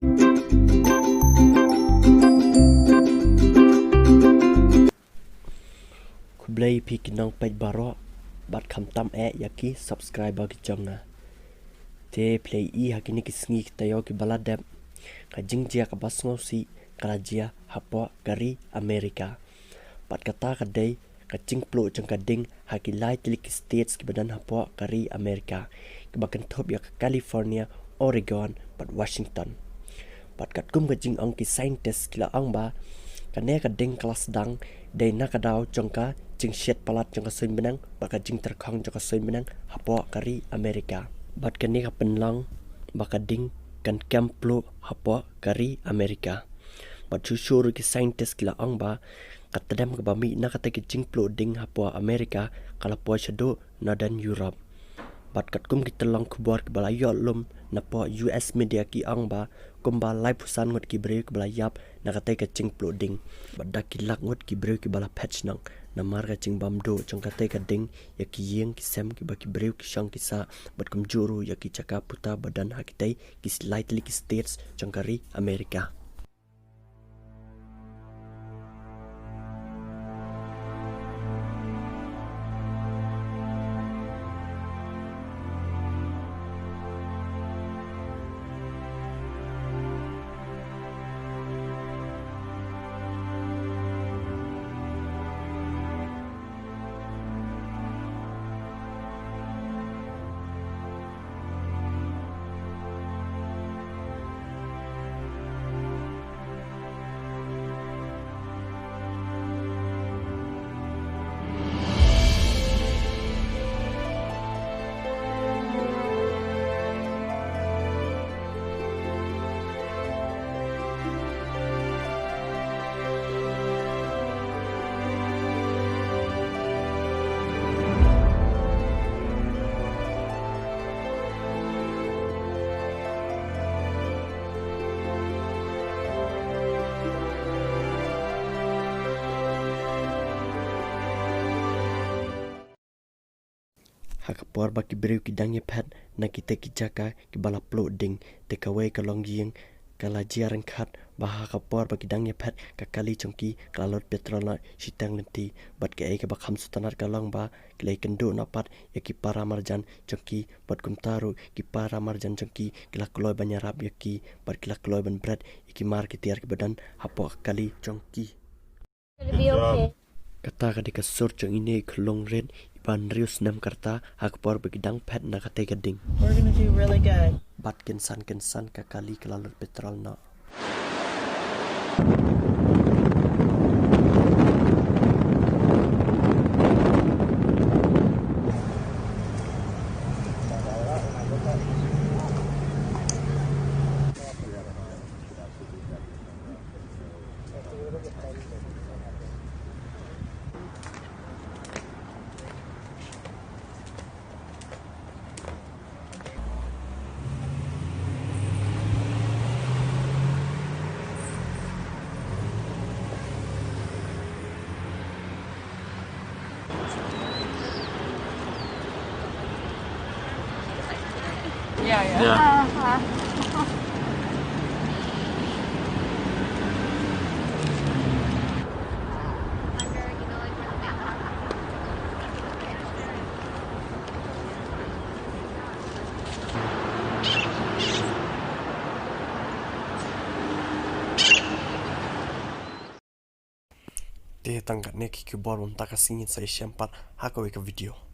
Kublai pi kinong page baro bat kham tam yaki subscriber ki chongna te play hakini ki sngi tayo ki baladep ka jingjia ka basngo si karajia hapo kari Amerika bat kata ka dei ka Jingpluh ka ding haki Laithaw states ki badan hapo kari Amerika ki bakan thop ya California, Oregon bat Washington bat kat kum ka jing ong ki scientist kila ong ba kane ka ding kelas dang dei nakadaw jongka jing shet palat jongka soin benang baka jing terkhong jongka soin benang hapo kari Amerika bat kane ka penlang baka ding kan Jingpluh hapo kari Amerika bat chushur ki scientist kila ong ba katadam ka bami nakata ki Jingpluh ding hapo Amerika kala po shado Northern Europe bat kat kum ki telong kubor ki balayo lum na po US media ki ong ba Kumba live pusan ngut ki breu ki Ngut Iap nakata ka Jingpluh ding bat dak ki lak ngut ki breu ki bala Phet nang na marga jing bamdo jong kata ka ding ya ki yeng ki sem ki baki breu ki shang ki sa bat kum juru ya ki caka puta badan hakitai ki Laithaw ki states jong kari Amerika. Haka por baki breu ki dangye Phet na kita ki jaka ki bala plo ding te kawai ka Longïng kala jiarang khat bah haka por baki dangye Phet ka kali chongki kalot petrol na sitang lenti bat ke ka bakham sutanat ka long ba klei kendo na pat yaki para marjan chongki bat kum taru ki para marjan chongki kila kloy banyarap yaki bat kila kloy ban bread yaki mar ki tiar ki badan hapo kali chongki kata ka de ka sur chong ine khlong ren Ban rius nam karta hak por begidang Phet na kate gading. We're gonna do really good. Bat kensan ka kali kelalur petrol na. Yeah. Dia tangkat neki kibor untuk kasih saya sempat hak video.